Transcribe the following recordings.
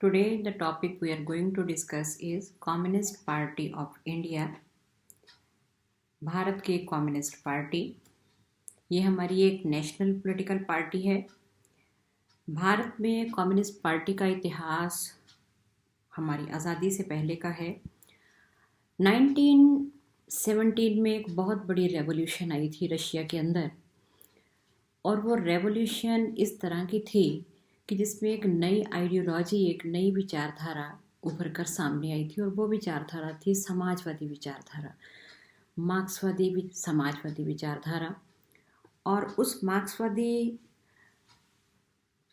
Today, the topic we are going to discuss is Communist Party of India. Bharat की communist party ये हमारी एक national political party है। भारत में कम्युनिस्ट पार्टी का इतिहास हमारी आज़ादी से पहले का है। 1917 में एक बहुत बड़ी रेवोल्यूशन आई थी रशिया के अंदर, और वो रेवोल्यूशन इस तरह की थी कि जिसमें एक नई आइडियोलॉजी, एक नई विचारधारा उभर कर सामने आई थी, और वो विचारधारा थी समाजवादी विचारधारा, मार्क्सवादी समाजवादी विचारधारा। और उस मार्क्सवादी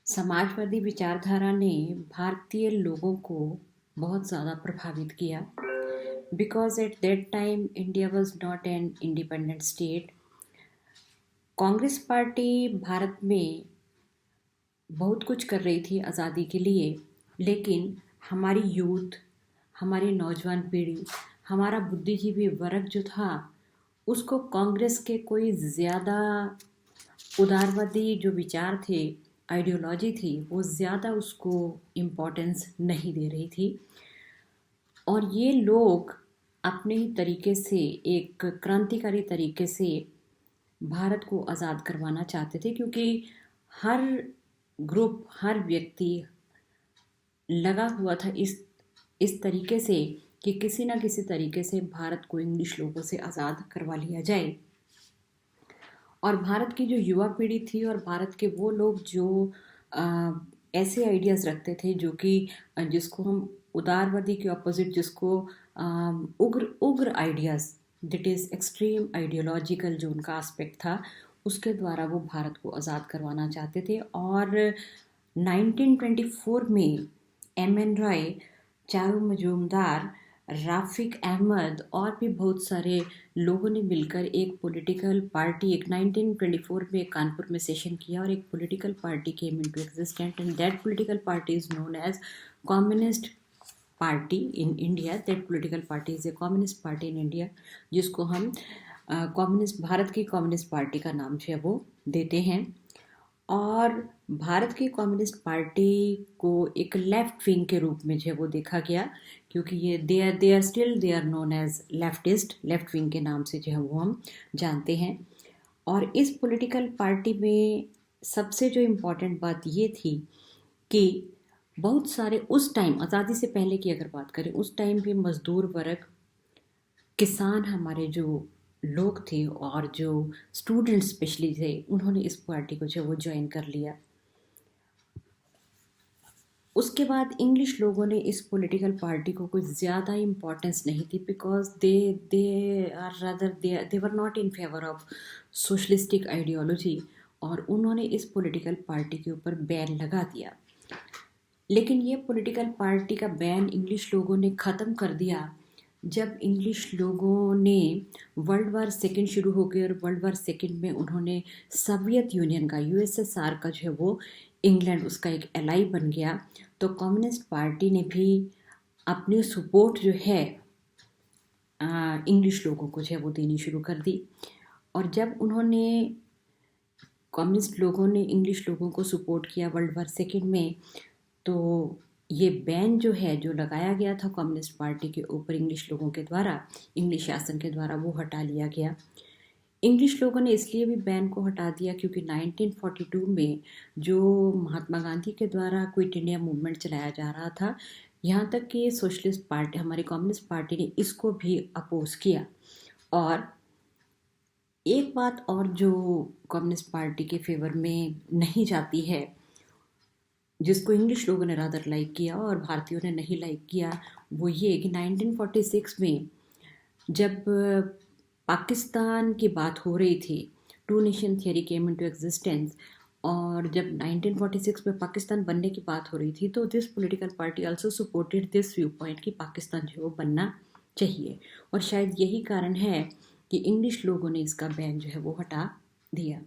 समाजवादी विचारधारा ने भारतीय लोगों को बहुत ज़्यादा प्रभावित किया, because at that time India was not an independent state. Congress party Bharat में बहुत कुछ कर रही थी आज़ादी के लिए, लेकिन हमारी यूथ, हमारी नौजवान पीढ़ी, हमारा बुद्धिजीवी वर्ग जो था, उसको कांग्रेस के कोई ज़्यादा उदारवादी जो विचार थे, आइडियोलॉजी थी, वो ज़्यादा उसको इम्पोर्टेंस नहीं दे रही थी। और ये लोग अपने ही तरीके से, एक क्रांतिकारी तरीके से भारत को आज़ाद करवाना चाहते थे, क्योंकि हर ग्रुप, हर व्यक्ति लगा हुआ था इस तरीके से कि किसी ना किसी तरीके से भारत को इंग्लिश लोगों से आज़ाद करवा लिया जाए। और भारत की जो युवा पीढ़ी थी और भारत के वो लोग जो ऐसे आइडियाज़ रखते थे जो कि जिसको हम उदारवादी के ऑपोजिट, जिसको उग्र ideas, that is extreme ideological जो उनका एस्पेक्ट था, उसके द्वारा वो भारत को आज़ाद करवाना चाहते थे। और 1924 में एम.एन. रॉय, चारू मजूमदार, राफिक अहमद और भी बहुत सारे लोगों ने मिलकर एक पॉलिटिकल पार्टी, एक 1924 में कानपुर में सेशन किया और एक political party came into existence, and that political party is known as Communist Party in India. That political party is a Communist Party in India, जिसको हम कम्युनिस्ट, भारत की कम्युनिस्ट पार्टी का नाम जो है वो देते हैं। और भारत की कम्युनिस्ट पार्टी को एक लेफ्ट विंग के रूप में जो है वो देखा गया, क्योंकि ये they are known as leftist, left wing के नाम से जो है वो हम जानते हैं। और इस पॉलिटिकल पार्टी में सबसे जो इम्पोर्टेंट बात ये थी कि बहुत सारे, उस टाइम आज़ादी से पहले की अगर बात करें, उस टाइम भी मजदूर वर्ग, किसान, हमारे जो लोग थे और जो स्टूडेंट्स स्पेशली थे, उन्होंने इस पार्टी को जो वो ज्वाइन कर लिया। उसके बाद इंग्लिश लोगों ने इस पॉलिटिकल पार्टी को कुछ ज़्यादा इम्पोर्टेंस नहीं दी, because they were not in favour of socialistic ideology, और उन्होंने इस पॉलिटिकल पार्टी के ऊपर बैन लगा दिया। लेकिन ये पॉलिटिकल पार्टी का बैन इंग्लिश लोगों ने ख़त्म कर दिया जब इंग्लिश लोगों ने वर्ल्ड वार सेकेंड शुरू हो गई, और वर्ल्ड वार सेकेंड में उन्होंने सोवियत यूनियन का, यूएसएसआर का जो है वो, इंग्लैंड उसका एक एलाई बन गया, तो कम्युनिस्ट पार्टी ने भी अपनी सपोर्ट जो है इंग्लिश लोगों को जो है वो देनी शुरू कर दी। और जब उन्होंने, कम्युनिस्ट लोगों ने इंग्लिश लोगों को सपोर्ट किया वर्ल्ड वार सेकेंड में, तो ये बैन जो है, जो लगाया गया था कम्युनिस्ट पार्टी के ऊपर इंग्लिश लोगों के द्वारा, इंग्लिश शासन के द्वारा, वो हटा लिया गया। इंग्लिश लोगों ने इसलिए भी बैन को हटा दिया क्योंकि 1942 में जो महात्मा गांधी के द्वारा क्विट इंडिया मूवमेंट चलाया जा रहा था, यहाँ तक कि सोशलिस्ट पार्टी, हमारी कम्युनिस्ट पार्टी ने इसको भी अपोज किया। और एक बात और जो कम्युनिस्ट पार्टी के फेवर में नहीं जाती है, जिसको इंग्लिश लोगों ने रादर लाइक किया और भारतीयों ने नहीं लाइक किया, वो ये कि 1946 में जब पाकिस्तान की बात हो रही थी, two nation theory came into existence, और जब 1946 में पाकिस्तान बनने की बात हो रही थी, तो this political party also supported this view point कि पाकिस्तान जो है वो बनना चाहिए। और शायद यही कारण है कि इंग्लिश लोगों ने इसका बैन जो है वो हटा दिया।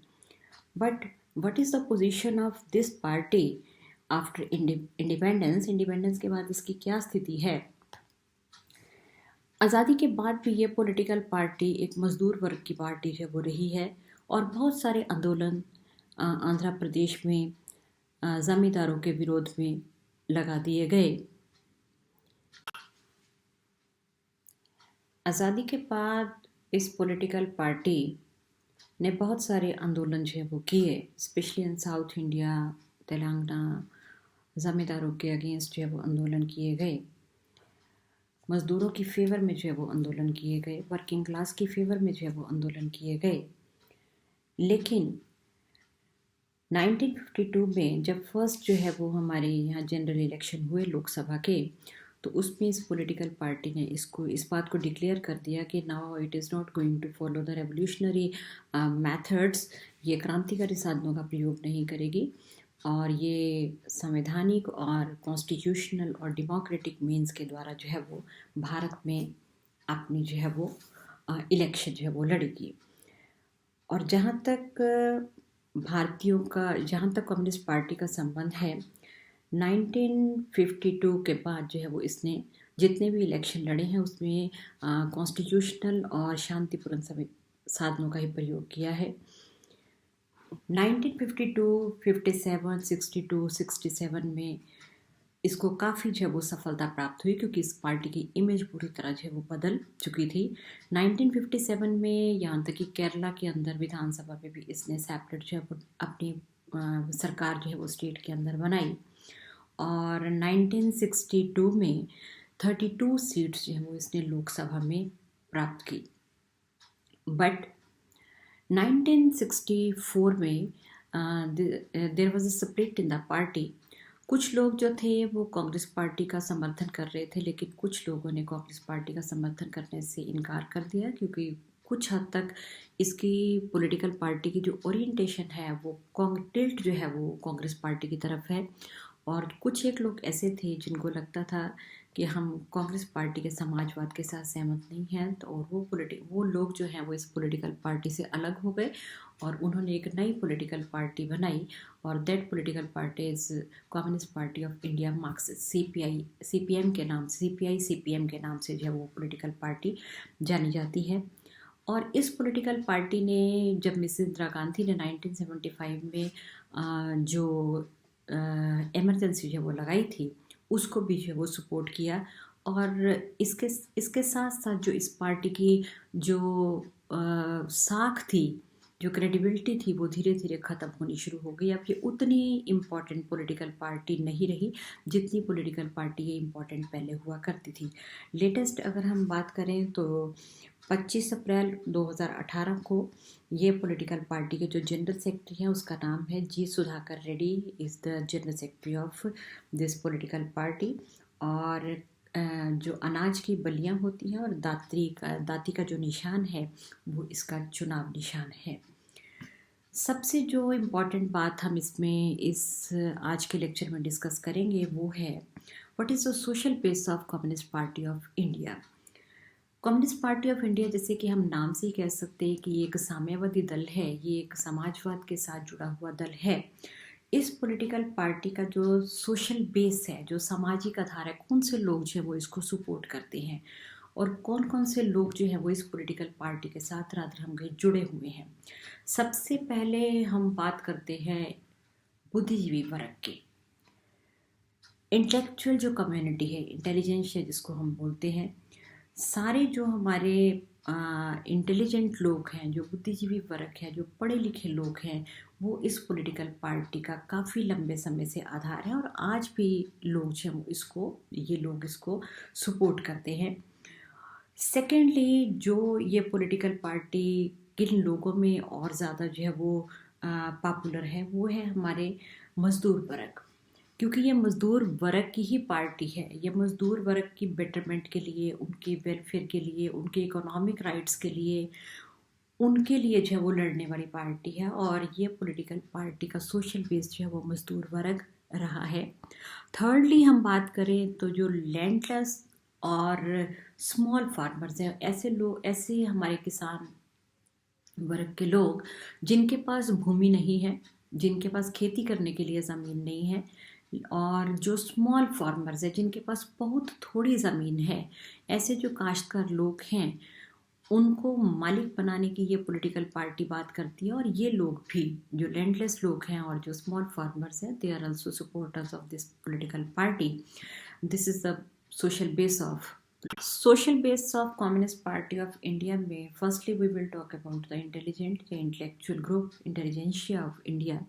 But what is the position of this party after independence के बाद इसकी क्या स्थिति है? आज़ादी के बाद भी ये पॉलिटिकल पार्टी एक मज़दूर वर्ग की पार्टी जो वो रही है, और बहुत सारे आंदोलन आंध्र प्रदेश में ज़मींदारों के विरोध में लगा दिए गए। आज़ादी के बाद इस पॉलिटिकल पार्टी ने बहुत सारे आंदोलन जो है वो किए, specially in South India, Telangana. ज़मींदारों के अगेंस्ट जो है वो आंदोलन किए गए, मज़दूरों की फेवर में जो है वो आंदोलन किए गए, वर्किंग क्लास की फेवर में जो है वो आंदोलन किए गए। लेकिन 1952 में जब फर्स्ट जो है वो हमारे यहाँ जनरल इलेक्शन हुए लोकसभा के, तो उसमें इस पॉलिटिकल पार्टी ने इस बात को डिक्लेयर कर दिया कि now it is not going to follow the revolutionary methods, ये क्रांतिकारी साधनों का प्रयोग नहीं करेगी और ये संवैधानिक और कॉन्स्टिट्यूशनल और डेमोक्रेटिक मीन्स के द्वारा जो है वो भारत में अपनी जो है वो इलेक्शन जो है वो लड़ेगी। और जहाँ तक भारतीयों का, जहाँ तक कम्युनिस्ट पार्टी का संबंध है, 1952 के बाद जो है वो इसने जितने भी इलेक्शन लड़े हैं उसमें कॉन्स्टिट्यूशनल और शांतिपूर्ण साधनों का ही प्रयोग किया है। 1952, 57, 62, 67 में इसको काफ़ी जो है वो सफलता प्राप्त हुई, क्योंकि इस पार्टी की इमेज पूरी तरह जो है वो बदल चुकी थी। 1957 में यहाँ तक कि केरला के अंदर विधानसभा में भी इसने सेपरेट जो है वो अपनी सरकार जो है वो स्टेट के अंदर बनाई। और 1962 में 32 सीट्स जो है वो इसने लोकसभा में प्राप्त की। बट 1964 में there was a split in the party. कुछ लोग जो थे वो कांग्रेस पार्टी का समर्थन कर रहे थे, लेकिन कुछ लोगों ने कांग्रेस पार्टी का समर्थन करने से इनकार कर दिया, क्योंकि कुछ हद तक इसकी पॉलिटिकल पार्टी की जो ओरिएंटेशन है वो टिल्ट जो है वो कांग्रेस पार्टी की तरफ है। और कुछ एक लोग ऐसे थे जिनको लगता था कि हम कांग्रेस पार्टी के समाजवाद के साथ सहमत नहीं हैं, तो और वो लोग जो हैं वो इस पॉलिटिकल पार्टी से अलग हो गए और उन्होंने एक नई पॉलिटिकल पार्टी बनाई। और that political party is communist Party of India, Marxist, CPM के नाम, सीपीएम के नाम से जो है वो पॉलिटिकल पार्टी जानी जाती है। और इस पॉलिटिकल पार्टी ने, जब मिसेस इंदिरा गांधी ने 1975 में जो इमरजेंसी जो वो लगाई थी उसको भी जो वो सपोर्ट किया। और इसके साथ साथ जो इस पार्टी की जो साख थी, जो क्रेडिबिलिटी थी, वो धीरे धीरे ख़त्म होनी शुरू हो गई। अब ये उतनी इम्पॉर्टेंट पॉलिटिकल पार्टी नहीं रही जितनी पॉलिटिकल पार्टी ये इम्पॉर्टेंट पहले हुआ करती थी। लेटेस्ट अगर हम बात करें तो 25 अप्रैल 2018 को ये पॉलिटिकल पार्टी के जो जनरल सेक्रेटरी हैं उसका नाम है G Sudhakar Reddy, is the general secretary of this political party. और जो अनाज की बलियां होती हैं और दाती का जो निशान है वो इसका चुनाव निशान है। सबसे जो इम्पॉर्टेंट बात हम इसमें इस आज के लेक्चर में डिस्कस करेंगे वो है what is the social base of Communist Party of India. Communist Party of India, जैसे कि हम नाम से ही कह सकते हैं कि ये एक साम्यवादी दल है, ये एक समाजवाद के साथ जुड़ा हुआ दल है। इस पॉलिटिकल पार्टी का जो सोशल बेस है, जो सामाजिक आधार है, कौन से लोग जो है वो इसको सपोर्ट करते हैं और कौन कौन से लोग जो है वो इस पॉलिटिकल पार्टी के साथ रात रंग जुड़े हुए हैं। सबसे पहले हम बात करते हैं बुद्धिजीवी वर्ग की। इंटेलेक्चुअल जो कम्युनिटी है, इंटेलिजेंशिया जिसको हम बोलते हैं, सारे जो हमारे इंटेलिजेंट लोग हैं, जो बुद्धिजीवी वर्ग है, जो पढ़े लिखे लोग हैं, वो इस पॉलिटिकल पार्टी का काफ़ी लंबे समय से आधार है और आज भी लोग जो हैं ये लोग इसको सपोर्ट करते हैं। सेकेंडली, जो ये पॉलिटिकल पार्टी किन लोगों में और ज़्यादा जो है वो पॉपुलर है, वो है हमारे मज़दूर वर्ग, क्योंकि ये मज़दूर वर्ग की ही पार्टी है। ये मज़दूर वर्ग की बेटरमेंट के लिए, उनके वेलफेयर के लिए, उनके इकोनॉमिक राइट्स के लिए, उनके लिए जो है वो लड़ने वाली पार्टी है। और ये पॉलिटिकल पार्टी का सोशल बेस जो है वो मज़दूर वर्ग रहा है। थर्डली हम बात करें तो जो लैंडलेस और स्मॉल फार्मर्स हैं, ऐसे हमारे किसान वर्ग के लोग जिनके पास भूमि नहीं है, जिनके पास खेती करने के लिए ज़मीन नहीं है, और जो स्मॉल फार्मर्स है जिनके पास बहुत थोड़ी ज़मीन है, ऐसे जो काश्तकार लोग हैं, उनको मालिक बनाने की ये पॉलिटिकल पार्टी बात करती है। और ये लोग भी, जो लैंडलेस लोग हैं और जो स्मॉल फार्मर्स हैं, they are also supporters of this political party. This is the social base of Communist Party of India में firstly we will talk about the intellectual group, intelligentsia of India.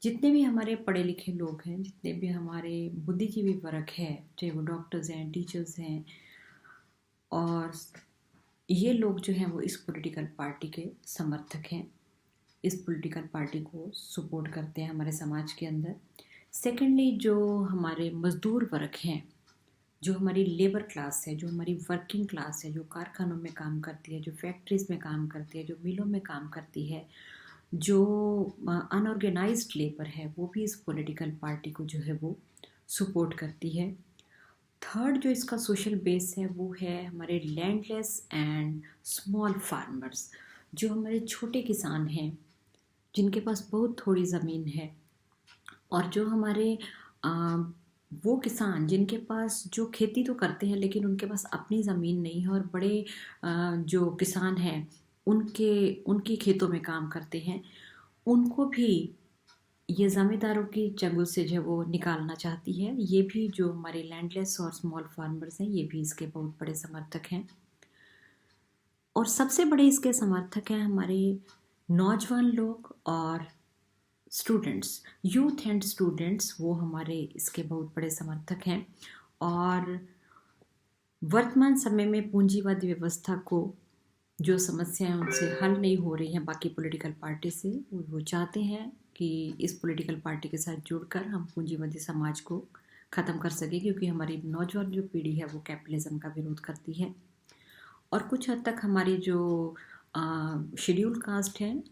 जितने भी हमारे पढ़े लिखे लोग हैं, जितने भी हमारे बुद्धिजीवी वर्ग है, चाहे वो डॉक्टर्स हैं, टीचर्स हैं, और ये लोग जो हैं वो इस पॉलिटिकल पार्टी के समर्थक हैं, इस पॉलिटिकल पार्टी को सपोर्ट करते हैं हमारे समाज के अंदर। सेकेंडली, जो हमारे मजदूर वर्ग हैं, जो हमारी लेबर क्लास है, जो हमारी वर्किंग क्लास है, जो कारखानों में काम करती है, जो फैक्ट्रीज में काम करती है, जो मिलों में काम करती है, जो अनऑर्गेनाइज्ड लेबर है, वो भी इस पॉलिटिकल पार्टी को जो है वो सपोर्ट करती है। थर्ड जो इसका सोशल बेस है वो है हमारे लैंडलेस एंड स्मॉल फार्मर्स, जो हमारे छोटे किसान हैं, जिनके पास बहुत थोड़ी ज़मीन है, और जो हमारे वो किसान जिनके पास, जो खेती तो करते हैं लेकिन उनके पास अपनी ज़मीन नहीं है, और बड़े जो किसान हैं उनकी खेतों में काम करते हैं, उनको भी ये ज़मींदारों की चंगुल से जो वो निकालना चाहती है। ये भी जो हमारे लैंडलेस और स्मॉल फार्मर्स हैं, ये भी इसके बहुत बड़े समर्थक हैं। और सबसे बड़े इसके समर्थक हैं हमारे नौजवान लोग और स्टूडेंट्स, यूथ एंड स्टूडेंट्स, वो हमारे इसके बहुत बड़े समर्थक हैं। और वर्तमान समय में पूंजीवादी व्यवस्था को जो समस्याएं उनसे हल नहीं हो रही हैं बाकी पॉलिटिकल पार्टी से, वो चाहते हैं कि इस पॉलिटिकल पार्टी के साथ जुड़कर हम पूंजीवादी समाज को ख़त्म कर सकें, क्योंकि हमारी नौजवान जो पीढ़ी है वो कैपिटलिज्म का विरोध करती है। और कुछ हद तक हमारी जो शेड्यूल कास्ट हैं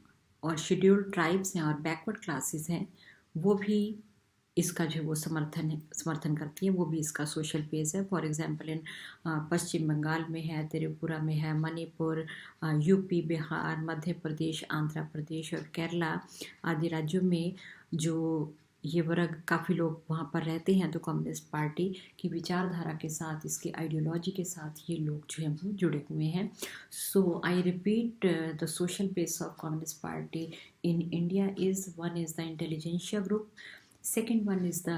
और शेड्यूल ट्राइब्स हैं और बैकवर्ड क्लासेस हैं, वो भी इसका जो वो समर्थन करती है, वो भी इसका सोशल बेस है। फॉर एग्जांपल इन पश्चिम बंगाल में है, त्रिपुरा में है, मणिपुर, यूपी, बिहार, मध्य प्रदेश, आंध्र प्रदेश और केरला आदि राज्यों में जो ये वर्ग काफ़ी लोग वहाँ पर रहते हैं, तो कम्युनिस्ट पार्टी की विचारधारा के साथ, इसके आइडियोलॉजी के साथ ये लोग जो हैं वो जुड़े हुए हैं। So I repeat, the social base of Communist Party in India is, one is the intelligentsia group, second one is the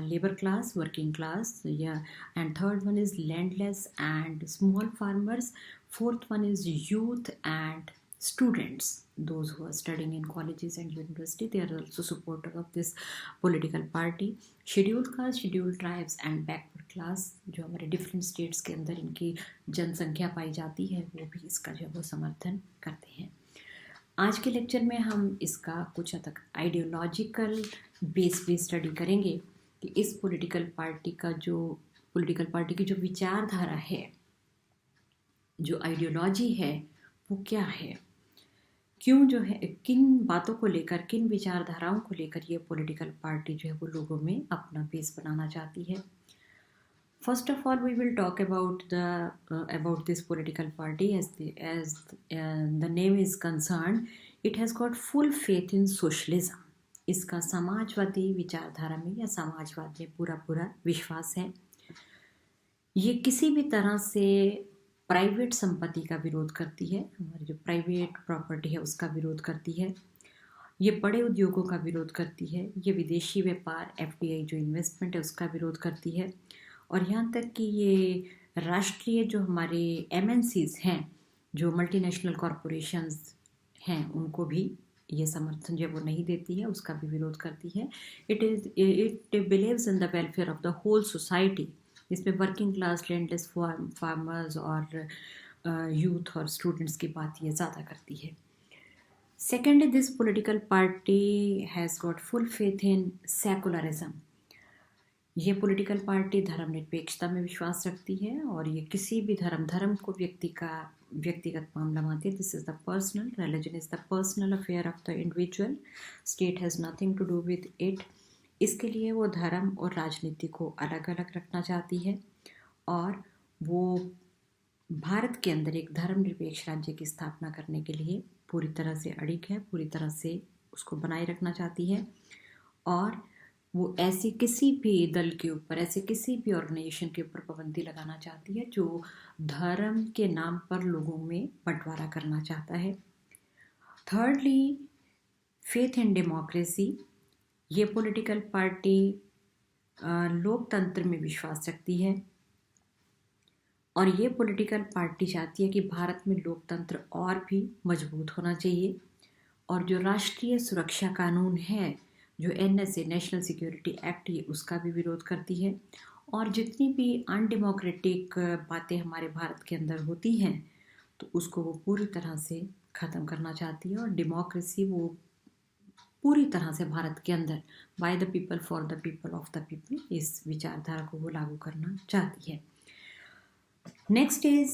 labor class, working class, yeah, and third one is landless and small farmers, fourth one is youth and students, those who are studying in colleges and university, they are also supporter of this political party. scheduled caste, scheduled tribes and backward class, जो हमारे different states के अंदर इनकी जनसंख्या पाई जाती है, वो भी इसका जो वो समर्थन करते हैं। आज के लेक्चर में हम इसका कुछ हद तक आइडियोलॉजिकल बेस पे स्टडी करेंगे कि इस पॉलिटिकल पार्टी की जो विचारधारा है, जो आइडियोलॉजी है, वो क्या है, क्यों जो है, किन बातों को लेकर, किन विचारधाराओं को लेकर ये पॉलिटिकल पार्टी जो है वो लोगों में अपना बेस बनाना चाहती है। First of all, we will talk about this political party. As the name is concerned, it has got full faith in socialism. इसका समाजवादी विचारधारा में या समाजवाद में पूरा विश्वास है। ये किसी भी तरह से प्राइवेट संपत्ति का विरोध करती है, हमारी जो प्राइवेट प्रॉपर्टी है उसका विरोध करती है। ये बड़े उद्योगों का विरोध करती है। ये विदेशी व्यापार, FDI जो इन्वेस्टमेंट है उसका विरोध करती है। और यहाँ तक कि ये राष्ट्रीय जो हमारे MNCs हैं, जो मल्टीनेशनल कॉरपोरेशंस हैं, उनको भी ये समर्थन जो वो नहीं देती है, उसका भी विरोध करती है। It believes in the welfare of the whole society. इसमें वर्किंग क्लास, लैंडलेस फार्मर्स और यूथ और स्टूडेंट्स की बात ये ज़्यादा करती है। Secondly, this political party has got full faith in secularism. ये पॉलिटिकल पार्टी धर्मनिरपेक्षता में विश्वास रखती है और ये किसी भी धर्म को व्यक्तिगत मामला मानती है। This is the personal, religion is the personal affair of the individual, state has nothing to do with it. इसके लिए वो धर्म और राजनीति को अलग अलग रखना चाहती है और वो भारत के अंदर एक धर्मनिरपेक्ष राज्य की स्थापना करने के लिए पूरी तरह से अड़िग है, पूरी तरह से उसको बनाए रखना चाहती है। और वो ऐसे किसी भी दल के ऊपर, ऐसे किसी भी ऑर्गेनाइजेशन के ऊपर पाबंदी लगाना चाहती है जो धर्म के नाम पर लोगों में बंटवारा करना चाहता है। Thirdly, faith in democracy. ये पॉलिटिकल पार्टी लोकतंत्र में विश्वास रखती है और ये पॉलिटिकल पार्टी चाहती है कि भारत में लोकतंत्र और भी मजबूत होना चाहिए। और जो राष्ट्रीय सुरक्षा कानून है, जो NSA नेशनल सिक्योरिटी एक्ट, ये उसका भी विरोध करती है। और जितनी भी अनडेमोक्रेटिक बातें हमारे भारत के अंदर होती हैं तो उसको वो पूरी तरह से ख़त्म करना चाहती है। और डेमोक्रेसी वो पूरी तरह से भारत के अंदर by the people for the people of the people, इस विचारधारा को वो लागू करना चाहती है। Next is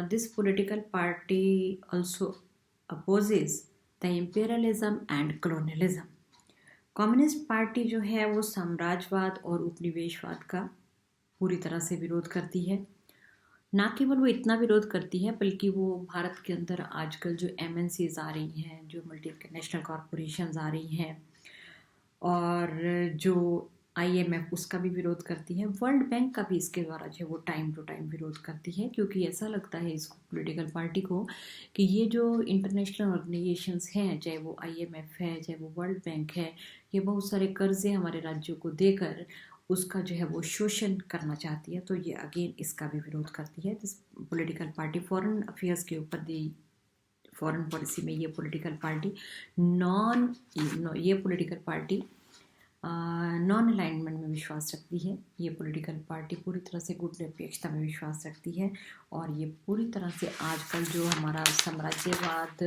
this political party also opposes the imperialism and colonialism. Communist party जो है वो साम्राज्यवाद और उपनिवेशवाद का पूरी तरह से विरोध करती है। ना केवल वो इतना विरोध करती है बल्कि वो भारत के अंदर आजकल जो MNCs आ रही हैं, जो मल्टीनेशनल कॉरपोरेशंस आ रही हैं और जो IMF, उसका भी विरोध करती है। वर्ल्ड बैंक का भी इसके द्वारा जो है वो टाइम टू टाइम विरोध करती है, क्योंकि ऐसा लगता है इस पॉलिटिकल पार्टी को कि ये जो इंटरनेशनल ऑर्गेनाइजेशंस हैं, चाहे वो IMF है, चाहे वो वर्ल्ड बैंक है, ये बहुत सारे कर्जे हमारे राज्यों को देकर उसका जो है वो शोषण करना चाहती है। तो ये अगेन इसका भी विरोध करती है। This political party foreign affairs के ऊपर दी, फॉरेन पॉलिसी में ये पॉलिटिकल पार्टी नॉन अलाइनमेंट में विश्वास रखती है। ये पॉलिटिकल पार्टी पूरी तरह से गुट निरपेक्षता में विश्वास रखती है और ये पूरी तरह से आजकल जो हमारा साम्राज्यवाद,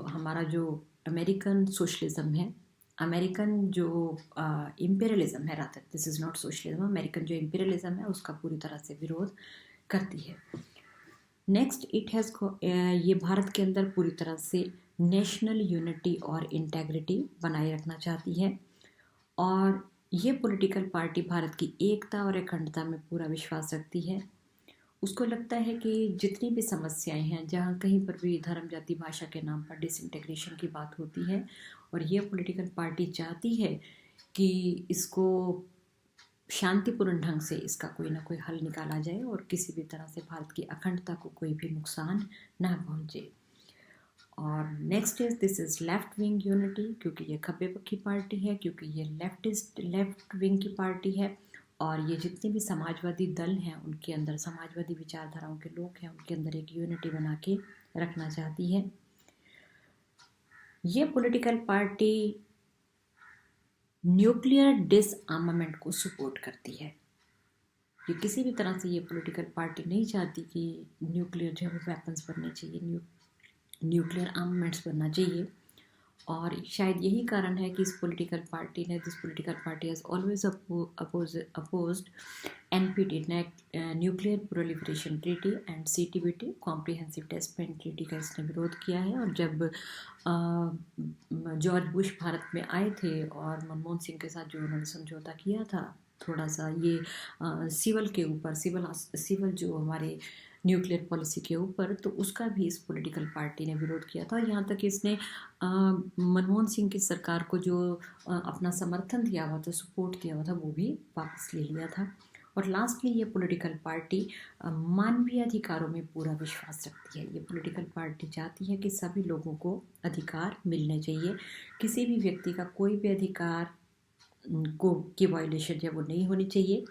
हमारा जो अमेरिकन सोशलिज्म है, अमेरिकन जो इम्पीरियलिज्म है, rather this is not socialism, American जो इम्पीरियलिज्म है उसका पूरी तरह से विरोध करती है। नेक्स्ट, ये भारत के अंदर पूरी तरह से नेशनल यूनिटी और इंटेग्रिटी बनाए रखना चाहती है और ये पॉलिटिकल पार्टी भारत की एकता और अखंडता में पूरा विश्वास रखती है। उसको लगता है कि जितनी भी समस्याएं हैं, जहाँ कहीं पर भी धर्म, जाति, भाषा के नाम पर डिसइंटीग्रेशन की बात होती है, और ये पॉलिटिकल पार्टी चाहती है कि इसको शांतिपूर्ण ढंग से इसका कोई ना कोई हल निकाला जाए और किसी भी तरह से भारत की अखंडता को कोई भी नुकसान ना पहुंचे। और next is this is left wing unity, क्योंकि ये खब्बे पक्की पार्टी है, क्योंकि ये लेफ्ट विंग की पार्टी है और ये जितने भी समाजवादी दल हैं उनके अंदर, समाजवादी विचारधाराओं के लोग हैं, उनके अंदर एक यूनिटी बना के रखना चाहती है। ये पॉलिटिकल पार्टी न्यूक्लियर डिसआर्मामेंट को सपोर्ट करती है। ये किसी भी तरह से ये पॉलिटिकल पार्टी नहीं चाहती कि न्यूक्लियर जो है वो वेपन्स बनने चाहिए, न्यूक्लियर आर्मामेंट्स बनना चाहिए। और शायद यही कारण है कि this political party has always opposed NPT, nuclear proliferation treaty, and CTBT, comprehensive test ban treaty का इसने विरोध किया है। और जब जॉर्ज बुश भारत में आए थे और मनमोहन सिंह के साथ जो उन्होंने समझौता किया था, थोड़ा सा ये सिविल के ऊपर, सिविल जो हमारे न्यूक्लियर पॉलिसी के ऊपर, तो उसका भी इस पॉलिटिकल पार्टी ने विरोध किया था। यहाँ तक इसने मनमोहन सिंह की सरकार को जो अपना समर्थन दिया हुआ था, सपोर्ट दिया हुआ था, वो भी वापस ले लिया था। और लास्टली ये पॉलिटिकल पार्टी मानवीय अधिकारों में पूरा विश्वास रखती है। ये पॉलिटिकल पार्टी चाहती है कि सभी लोगों को अधिकार मिलने चाहिए, किसी भी व्यक्ति का कोई भी अधिकार की वायलेशन जो है वो नहीं होनी चाहिए।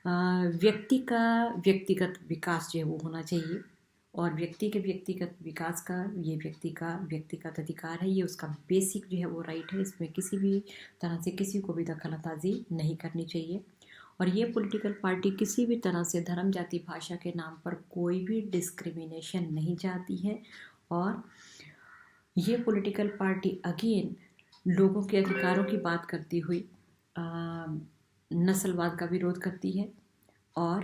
व्यक्ति का व्यक्तिगत विकास जो है वो होना चाहिए और व्यक्ति के व्यक्तिगत विकास का, ये व्यक्ति का व्यक्तिगत अधिकार है, ये उसका बेसिक जो है वो राइट है। इसमें किसी भी तरह से किसी को भी दखलअंदाजी नहीं करनी चाहिए। और ये पॉलिटिकल पार्टी किसी भी तरह से धर्म, जाति, भाषा के नाम पर कोई भी डिस्क्रिमिनेशन नहीं चाहती है। और ये पॉलिटिकल पार्टी अगेन लोगों के अधिकारों की बात करती हुई नस्लवाद का विरोध करती है और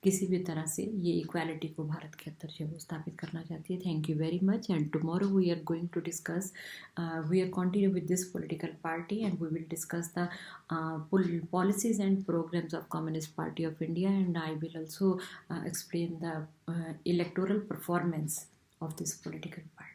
किसी भी तरह से ये इक्वालिटी को भारत के अंदर जो स्थापित करना चाहती है। Thank you very much, and tomorrow we are going to discuss, we are continue with this political party and we will discuss the policies and programs of Communist Party of India, and I will also explain the electoral performance of this political party.